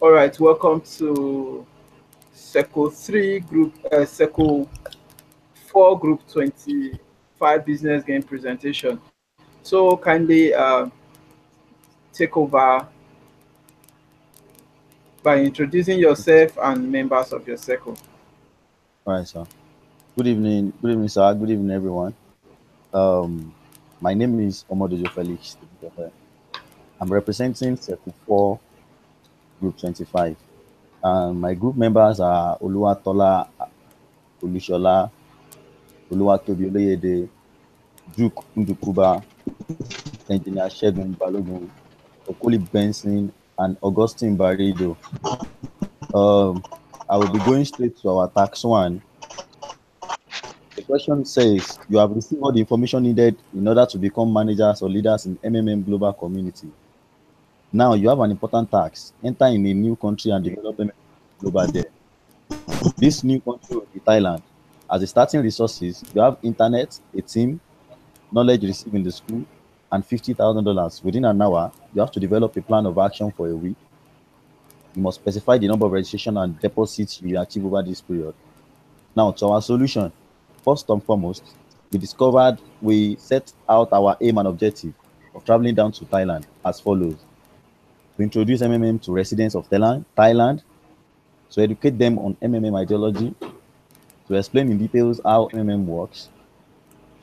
All right, welcome to Circle 3 Group, Circle 4 Group 25 Business Game Presentation. So kindly take over by introducing Okay, sir. yourself and members of your circle. All right, sir. Good evening, sir. Good evening, everyone. Um, my name is Omodojo Felix. I'm representing Circle 4, Group 25. My group members are Oluwatola Olushola, Oluwatobi Oleyede, Duke Ndukuba, Engineer Shegun Balogun, Okoli Benson, and Augustine Barido. Um, I will be going straight to our tax one. The question says, you have received all the information needed in order to become managers or leaders in MMM global community. Now you have an important task. Enter in a new country and develop MMM global there. This new country will be Thailand. As a starting resources, you have internet, a team, knowledge received in the school, and $50,000. Within an hour, you have to develop a plan of action for a week. You must specify the number of registration and deposits you will achieve over this period. Now, to our solution. First and foremost, we set out our aim and objective of traveling down to Thailand as follows. To introduce MMM to residents of Thailand, to educate them on MMM ideology, to explain in details how MMM works,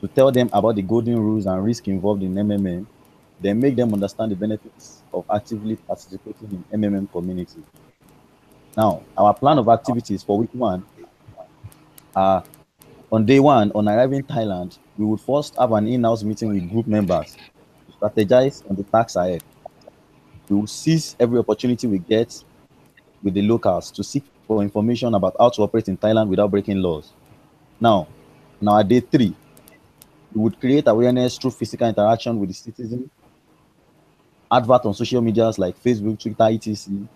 to tell them about the golden rules and risk involved in MMM, then make them understand the benefits of actively participating in MMM community. Now, our plan of activities for week one are on day one, on arriving in Thailand, we would first have an in-house meeting with group members to strategize on the task ahead. We will seize every opportunity we get with the locals to seek for information about how to operate in Thailand without breaking laws. Now, on day three, we would create awareness through physical interaction with the citizen, advert on social medias like Facebook, Twitter, etc.,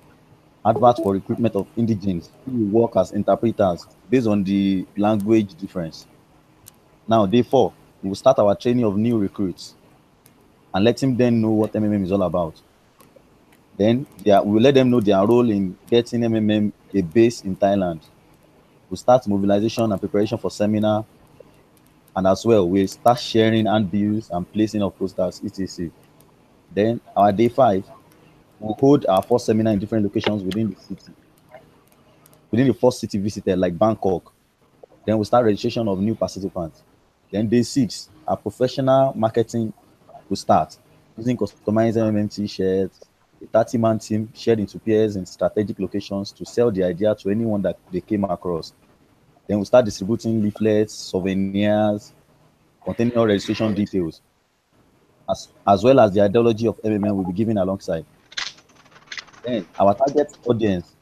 advert for recruitment of indigenes who will work as interpreters based on the language difference. Now, day four, we will start our training of new recruits and let them then know what MMM is all about. Then we will let them know their role in getting MMM a base in Thailand. We'll start mobilization and preparation for seminar, and as well, we'll start sharing handbills and placing of posters, etc. Then our day five, we'll hold our first seminar in different locations within the city, within the first city visited, like Bangkok. Then we'll start registration of new participants. Then day six, our professional marketing will start using customized MMM t-shirts, a 30-man team shared into pairs in strategic locations to sell the idea to anyone that they came across. Then we start distributing leaflets, souvenirs, containing all registration details, as well as the ideology of MMM will be given alongside. Then our target audience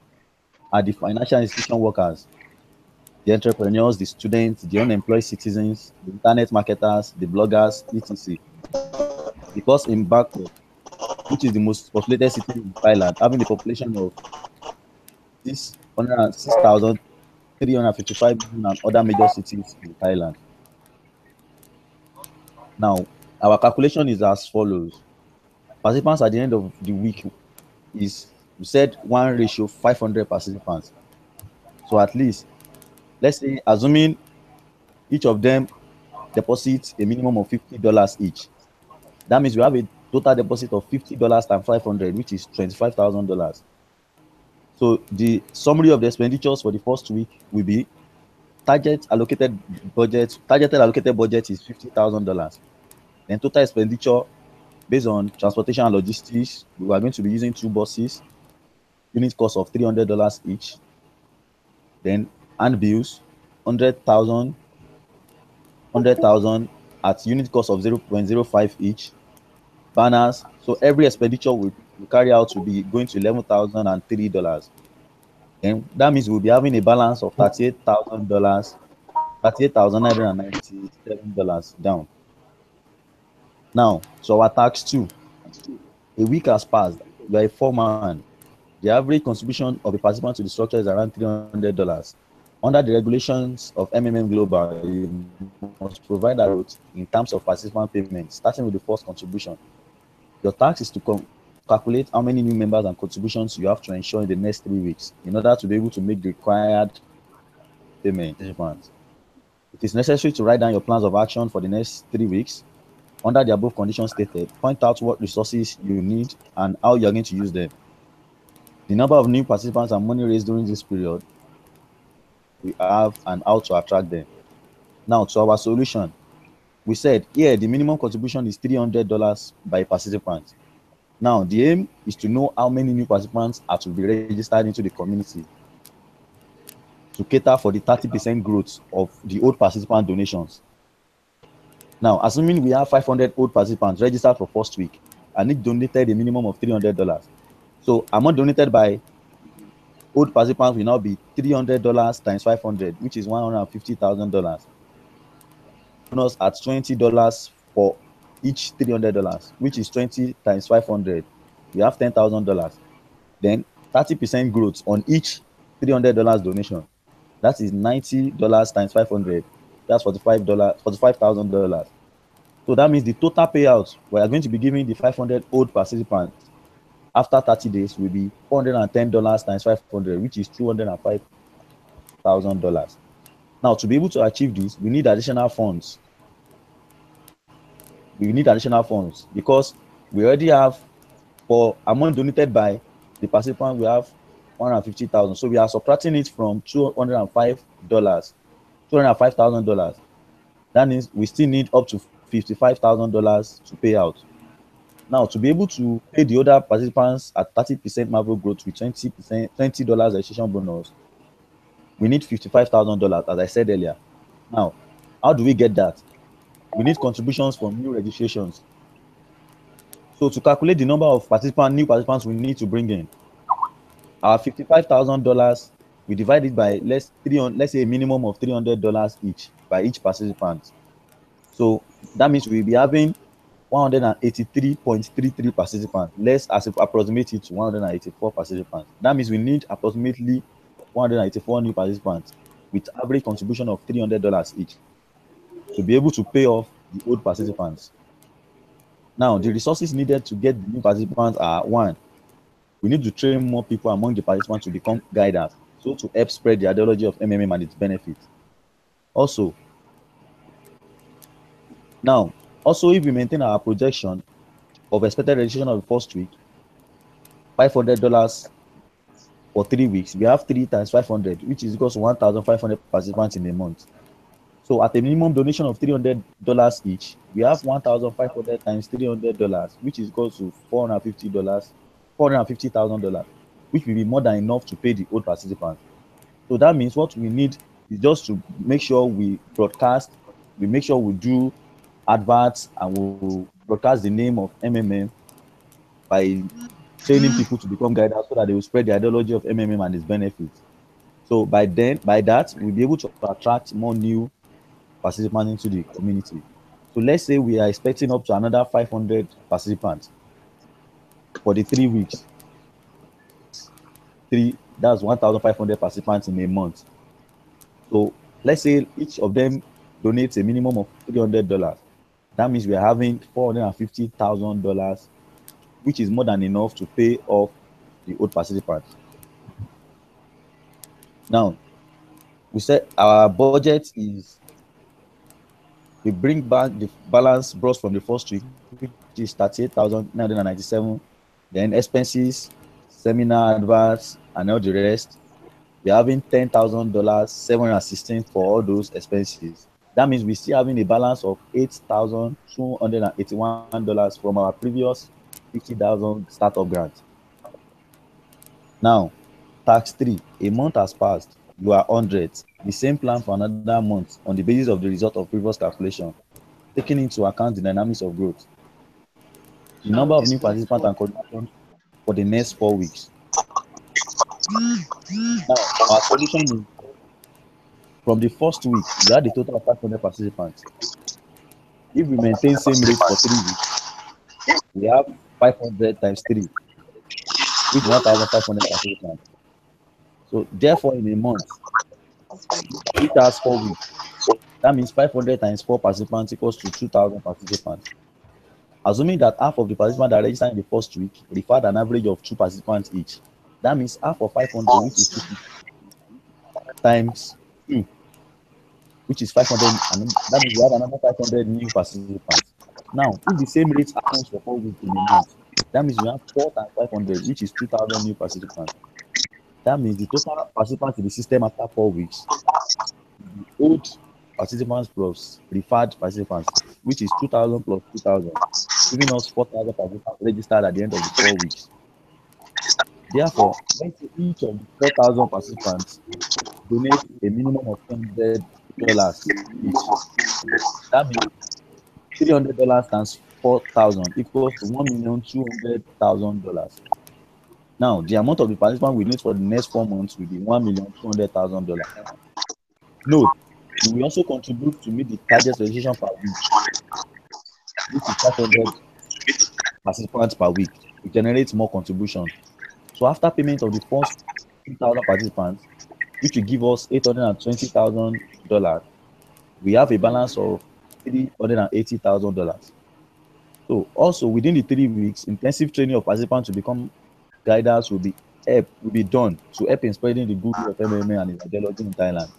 are the financial institution workers, the entrepreneurs, the students, the unemployed citizens, the internet marketers, the bloggers, etc. Because in Bangkok, which is the most populated city in Thailand, having a population of 6,355 million and other major cities in Thailand. Now, our calculation is as follows. Participants at the end of the week is, we said, 1:500 participants. So at least, let's say, assuming each of them deposits a minimum of $50 each. That means we have a total deposit of $50 times 500, which is $25,000. So the summary of the expenditures for the first week will be targeted allocated budget is $50,000. Then total expenditure based on transportation and logistics, we are going to be using two buses, unit cost of $300 each. Then handbills, 100,000, 100,000 at unit cost of 0.05 each. Banners, so every expenditure we carry out will be going to $11,003. And that means we'll be having a balance of $38,000, $38,997 down. Now, so our tax two. A week has passed. You are a foreman. The average contribution of a participant to the structure is around $300. Under the regulations of MMM Global, you must provide a route in terms of participant payment, starting with the first contribution. Your tax is to calculate how many new members and contributions you have to ensure in the next 3 weeks in order to be able to make the required payment. It is necessary to write down your plans of action for the next 3 weeks. Under the above conditions stated, point out what resources you need and how you are going to use them. The number of new participants and money raised during this period we have and how to attract them. Now, to our solution, we said here the minimum contribution is $300 by participant. Now, the aim is to know how many new participants are to be registered into the community to cater for the 30% growth of the old participant donations. Now, assuming we have 500 old participants registered for first week and each donated a minimum of $300. So, amount donated by old participants will now be $300 times 500, which is $150,000. Bonus at $20 for each $300, which is 20 times 500. We have $10,000. Then 30% growth on each $300 donation. That is $90 times 500. That's $45,000. So that means the total payout we are going to be giving the 500 old participants after 30 days will be $410 times 500, which is $205,000. Now, to be able to achieve this, we need additional funds. Because we already have, for amount donated by the participant, we have $150,000. So we are subtracting it from $205,000. That means we still need up to $55,000 to pay out. Now, to be able to pay the other participants at 30% marble growth with $20 registration bonus, we need $55,000, as I said earlier. Now, how do we get that? We need contributions from new registrations. So to calculate the number of new participants we need to bring in, our $55,000, we divide it by let's say a minimum of $300 each by each participant. So that means we'll be having 183.33 participants. Let's approximate it to 184 participants. That means we need approximately 184 new participants with average contribution of $300 each to be able to pay off the old participants. Now, the resources needed to get the new participants are: one, we need to train more people among the participants to become guiders, so to help spread the ideology of MMM and its benefits. Also, if we maintain our projection of expected registration of the first week, $500 for 3 weeks, we have 3 times 500, which is equals to 1,500 participants in a month. So at a minimum donation of $300 each, we have 1,500 times $300, which is equals to $450,000, which will be more than enough to pay the old participants. So that means what we need is just to make sure we broadcast, we make sure we do adverts, and we'll broadcast the name of MMM by training people to become guiders so that they will spread the ideology of MMM and its benefits. So by that, we'll be able to attract more new participants into the community. So let's say we are expecting up to another 500 participants for the 3 weeks. That's 1,500 participants in a month. So let's say each of them donates a minimum of $300. That means we are having $450,000, which is more than enough to pay off the old participants. Now, we said our budget is, we bring back the balance brought from the first week, which is $38,997. Then expenses, seminar adverts, and all the rest. We're having $10,000, 716 for all those expenses. That means we're still having a balance of $8,281 from our previous $50,000 startup grant. Now, tax 3, a month has passed. You are 100. The same plan for another month on the basis of the result of previous calculation, taking into account the dynamics of growth. The number of new participants and contributions for the next 4 weeks. Now, our solution is, from the first week, we had a total of 500 participants. If we maintain same rate for 3 weeks, we have 500 times 3, which is 1,500 participants. So therefore, in a month, it has 4 weeks. That means 500 times 4 participants equals to 2,000 participants. Assuming that half of the participants that registered in the first week referred an average of 2 participants each. That means half of 500, which is 2 times 2, which is 500, and that means we have another 500 new participants. Now, if the same rate happens for 4 weeks in a month, that means we have 4 times 500, which is 2,000 new participants. That means the total participants in the system after 4 weeks, the old participants plus referred participants, which is 2,000 plus 2,000, giving us 4,000 participants registered at the end of the 4 weeks. Therefore, let's say each of the 4,000 participants donate a minimum of $100 each. That means $300 times 4,000 equals to $1,200,000. Now, the amount of the participant we need for the next 4 months will be $1,200,000. Note, we will also contribute to meet the target registration per week, which is 500 participants per week. It generates more contribution. So after payment of the first 2,000 participants, which will give us $820,000, we have a balance of $380,000. So also within the 3 weeks, intensive training of participants to become guiders will be done to help in spreading the good of MMA and its ideology in Thailand.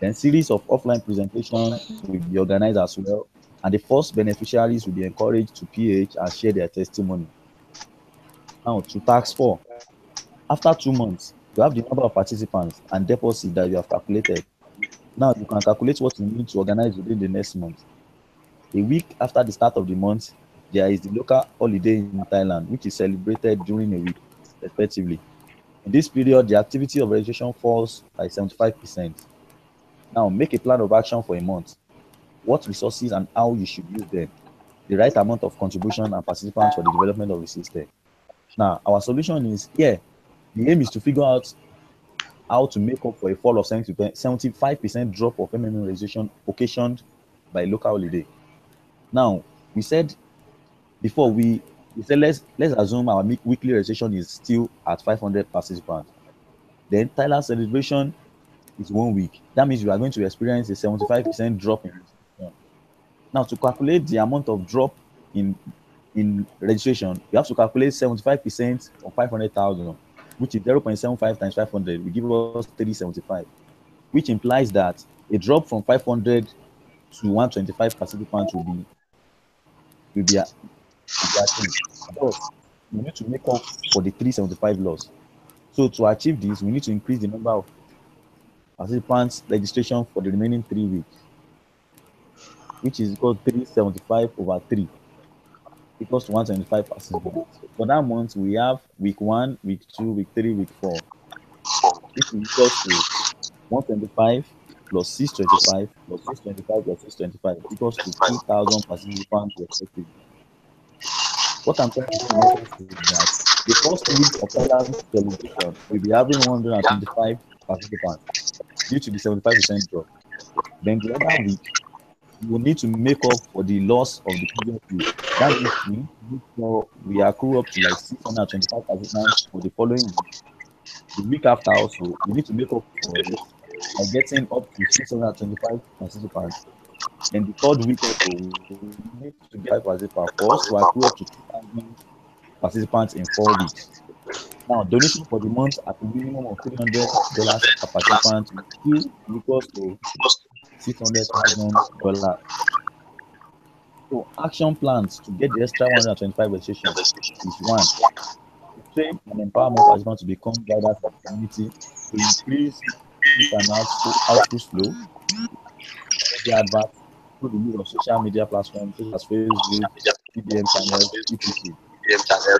Then series of offline presentations will be organized as well, and the first beneficiaries will be encouraged to PH and share their testimony. Now to task 4. After 2 months, you have the number of participants and deposit that you have calculated. Now you can calculate what you need to organize within the next month. A week after the start of the month, there is the local holiday in Thailand, which is celebrated during a week, respectively. In this period, the activity of registration falls by 75%. Now, make a plan of action for a month. What resources and how you should use them. The right amount of contribution and participants for the development of the system. Now, our solution is here. The aim is to figure out how to make up for a fall of 75% drop of MMA registration occasioned by local holiday. Now, we said before we said let's assume our weekly registration is still at 500 participants. Then Thailand celebration is 1 week. That means we are going to experience a 75% drop in registration. Now, to calculate the amount of drop in registration, you have to calculate 75% of 500,000, which is 0.75 times 500 will give us 375, which implies that a drop from 500 to 125 participants will be achieved. Thus, we need to make up for the 375 loss. So to achieve this, we need to increase the number of participants registration for the remaining 3 weeks, which is equal to 375 over 3 equals to 125 participants. For that month, we have week 1, week 2, week 3, week 4. This is equals to 125 plus 625 plus 625 plus 625 equals to 2,000 participants respectively. What I'm trying to do is that the first week of Thailand celebration will be having 125 participants due to the 75% drop. Then the other week, we will need to make up for the loss of the previous week. That means we accrue up to like 625 participants for the following week. The week after also, we need to make up for it by getting up to 625 participants. Then the third week also, we need to get 5 participants for us to accrue up to 2,000 participants in 4 weeks. Now, donation for the month at a minimum of $300 per participant is equals to $600,000. So, action plans to get the extra 125 registrations is 1. To train and empower more participants to become guiders of the community to increase and output flow. The advert through the use of social media platforms such as Facebook, PBM channels, etc.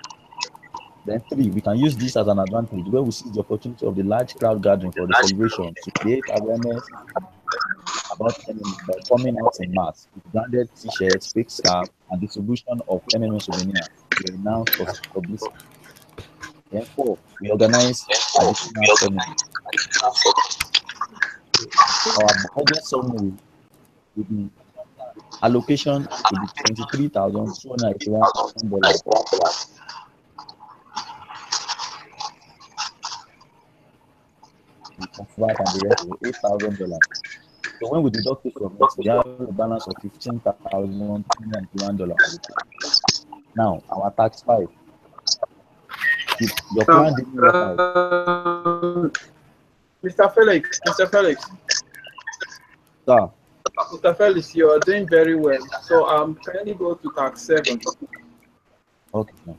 Then 3, we can use this as an advantage where we see the opportunity of the large crowd gathering for the celebration to create awareness about MMA by coming out in mass with branded t-shirts, fake scarf, and distribution of MMA souvenirs to announce publicity. Then 4, we organize additional seminars. Our budget summary will be allocation will be $23,281. VAT and the rest is $8,000. So when we deduct this from it, we have a balance of $15,291. Now, our tax 5. Your Um, plan didn't work out. Mr. Felix, Sir, Mr. Felix, you are doing very well. So kindly go to tax 7. okay.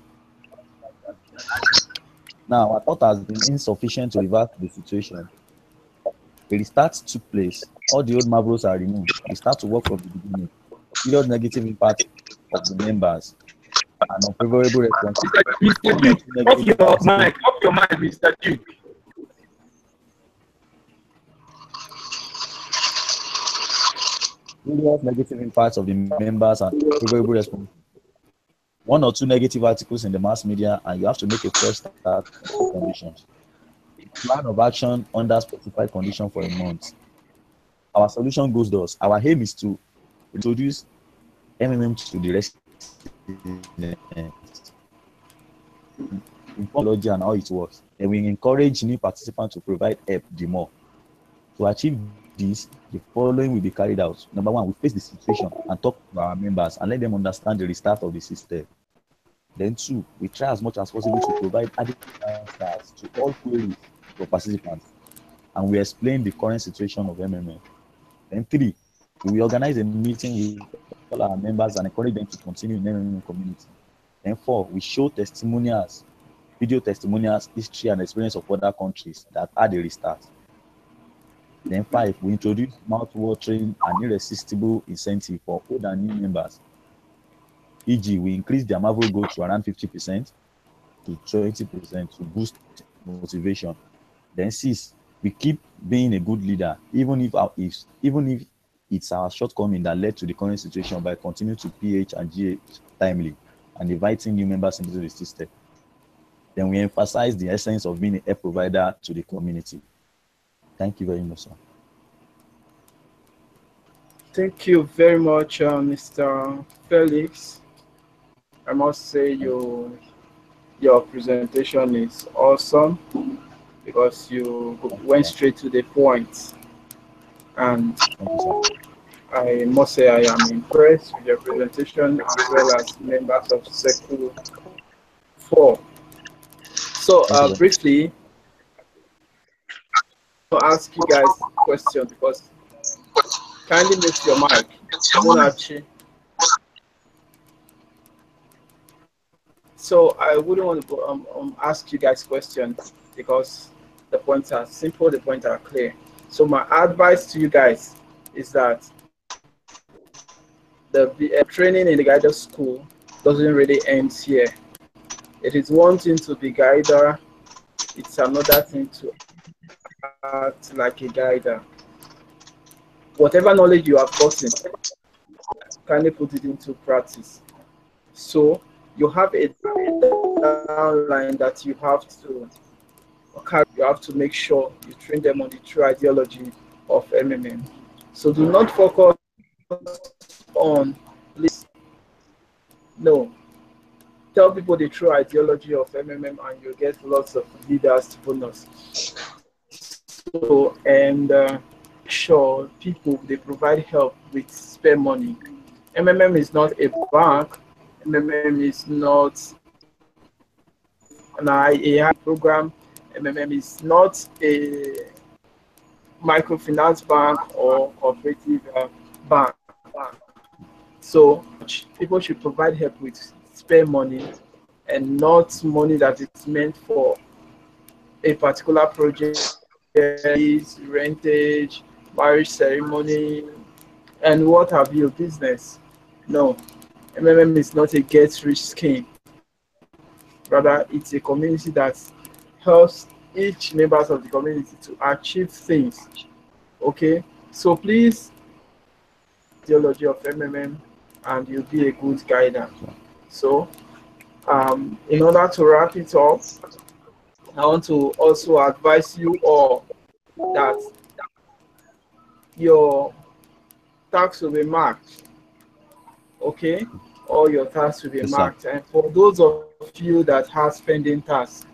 Now, our thought has been insufficient to reverse the situation. A restart took place. All the old marbles are removed. We start to work from the beginning. Serious negative impact of the members and unfavorable responses. Mr. One or Duke, two negative articles. off your mic, Mr. Duke. Serious negative impacts of the members and unfavorable responses. One or two negative articles in the mass media, and you have to make a fresh start on conditions. Plan of action under specified condition for a month. Our solution goes thus. Our aim is to introduce MMM to the residents, inform technology and how it works. Then we encourage new participants to provide help the more. To achieve this, the following will be carried out. Number one, we face the situation and talk to our members and let them understand the restart of the system. Then two, we try as much as possible to provide adequate answers to all queries for participants. And we explain the current situation of MMM. Then three, we organize a meeting with all our members and encourage them to continue in the MMM community. Then four, we show testimonials, video testimonials, history and experience of other countries that had a restart. Then five, we introduce mouth-watering and irresistible incentive for old and new members. E.g., we increase their Marvel goal to around 50% to 20% to boost motivation. Then six, we keep being a good leader, even if it's our shortcoming that led to the current situation, by continuing to PH and GH timely and inviting new members into the system. Then we emphasize the essence of being a provider to the community. Thank you very much, sir. Thank you very much, Mr. Felix. I must say your presentation is awesome because you went straight to the point. And Thank you, sir. I must say I am impressed with your presentation as well as members of Circle 4. So briefly, I'll ask you guys a question because kindly mute your mic. Munachi. So I wouldn't want to ask you guys questions because the points are simple, the points are clear. So my advice to you guys is that the training in the guider school doesn't really end here. It is one thing to be guider, it's another thing to act like a guider. Whatever knowledge you have gotten, kindly put it into practice. So you have a downline that you have to carry. You have to make sure you train them on the true ideology of MMM. So do not focus on this. No. Tell people the true ideology of MMM and you'll get lots of leaders to bonus. So, and sure people, they provide help with spare money. MMM is not a bank. MMM is not an AI program. MMM is not a microfinance bank or cooperative bank. So people should provide help with spare money and not money that is meant for a particular project, rentage, marriage ceremony, and what have you, business. No, MMM is not a get-rich scheme. Rather, it's a community that helps each members of the community to achieve things. Okay, so please, ideology of MMM, and you'll be a good guider. So, in order to wrap it up, I want to also advise you all that your tax will be marked. Okay, all your tasks will be Yes, marked. sir. And for those of you that have pending tasks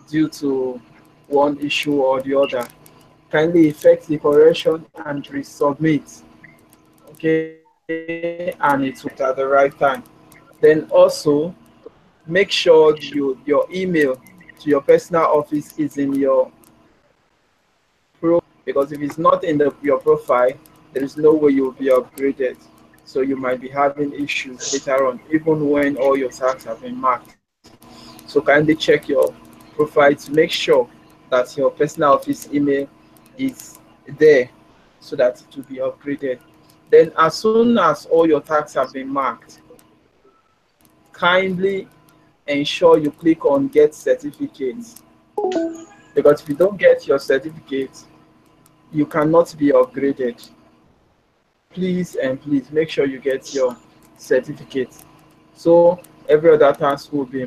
due to one issue or the other, kindly effect the correction and resubmit. Okay, and it will at the right time. Then also make sure your email to your personal office is in your pro, because if it's not in your profile, there is no way you'll be upgraded. So you might be having issues later on, even when all your tasks have been marked. So kindly check your profile to make sure that your personal office email is there so that it will be upgraded. Then as soon as all your tasks have been marked, kindly ensure you click on get certificates, because if you don't get your certificate, you cannot be upgraded. Please and please make sure you get your certificate. So every other task will be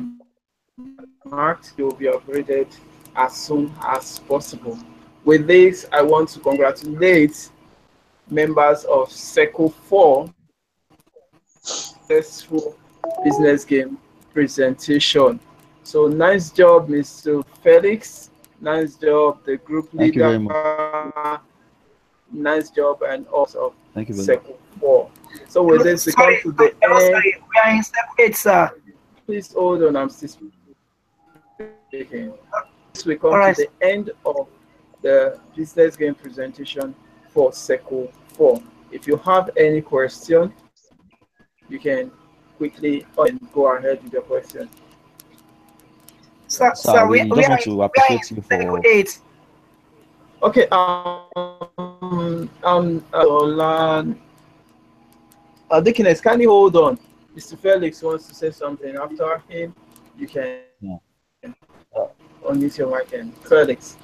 marked, you will be upgraded as soon as possible. With this, I want to congratulate members of Seco 4 successful business game presentation. So nice job, Mr. Felix. Nice job, the group Thank you leader. very much. Nice job, and also Thank you very much. Seco 4. So with this, we come Sorry, to the hello, end. sorry. We are in step 8, sir. Please hold on, I'm still speaking. We come All to right. the end of the business game presentation for Seco 4. If you have any question, you can quickly go ahead with your question. Sir, We we just are want to in appreciate you Seco for 8. Okay, Olan, Dickiness, can you hold on? Mr. Felix wants to say something. After him, you can yeah. unmute your mic. And Felix.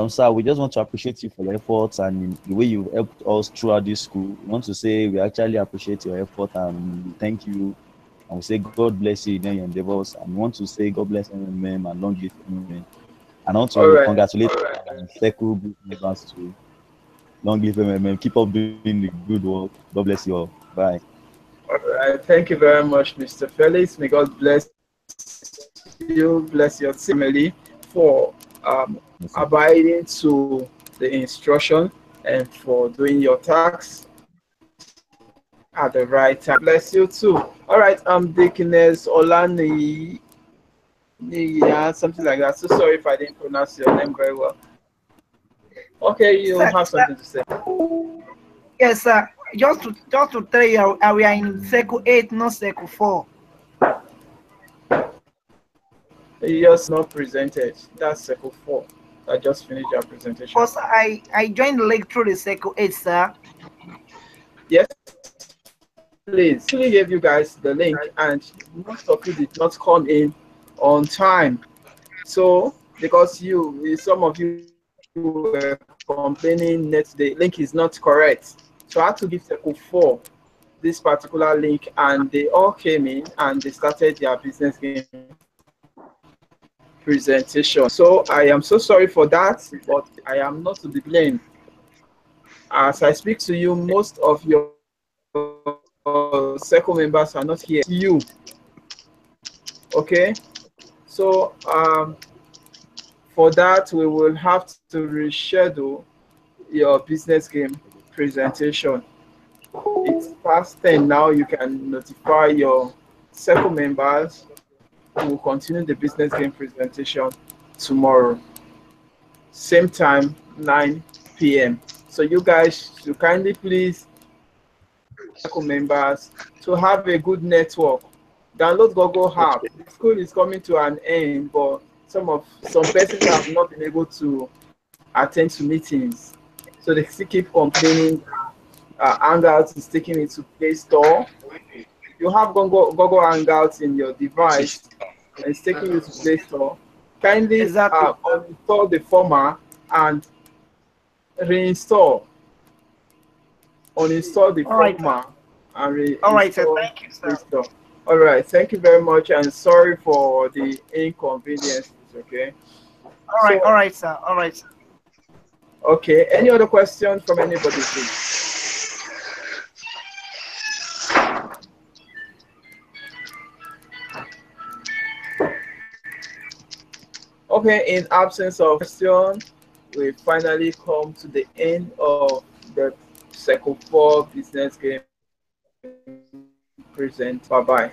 Sir, we just want to appreciate you for your efforts and the way you've helped us throughout this school. We want to say we actually appreciate your effort and we thank you. And we say God bless you in your endeavors. And we want to say God bless MMM and long live MMM. And I want All to right. congratulate Circle group members to long live MMM. Keep up doing the good work. God bless you all. Bye. All right. Thank you very much, Mr. Felix. May God bless you, bless your family for Yes, sir. abiding to the instruction and for doing your tasks at the right time. Bless you too. All right. Deaconess Olani, yeah, something like that. So sorry if I didn't pronounce your name very well. Okay, you Sir, have something to say. yes, sir. Just to tell you, we are in Seco 8, not Seco 4. You just not presented. That's Circle 4. I just finished your presentation. Because I joined the link through the Seco 8, sir. Yes, please. I actually gave you guys the link, and most of you did not come in on time. So, because some of you were complaining that the link is not correct. So I had to give Circle 4 this particular link, and they all came in and they started their business game presentation. So I am so sorry for that, but I am not to be blamed. As I speak to you, most of your circle members are not here. You, okay? So for that, we will have to reschedule your business game presentation. It's past 10 now. You can notify your circle members. We will continue the business game presentation tomorrow. Same time, 9 p.m. So you guys should kindly please members to have a good network. Download Google app. The school is coming to an end, but some persons have not been able to attend to meetings. So they still keep complaining. Hangouts is taking it to Play Store. You have Google Hangouts in your device and it's taking you to Play Store. Kindly Exactly. uninstall the former and reinstall. Uninstall the All right. former and reinstall All right, sir. Thank you, Play sir. Store. All right, thank you very much, and sorry for the inconveniences. Okay. All right, sir. All right, sir. Okay. Any other questions from anybody, please? Okay. In absence of question, we finally come to the end of the Circle 4 business game present. Bye bye.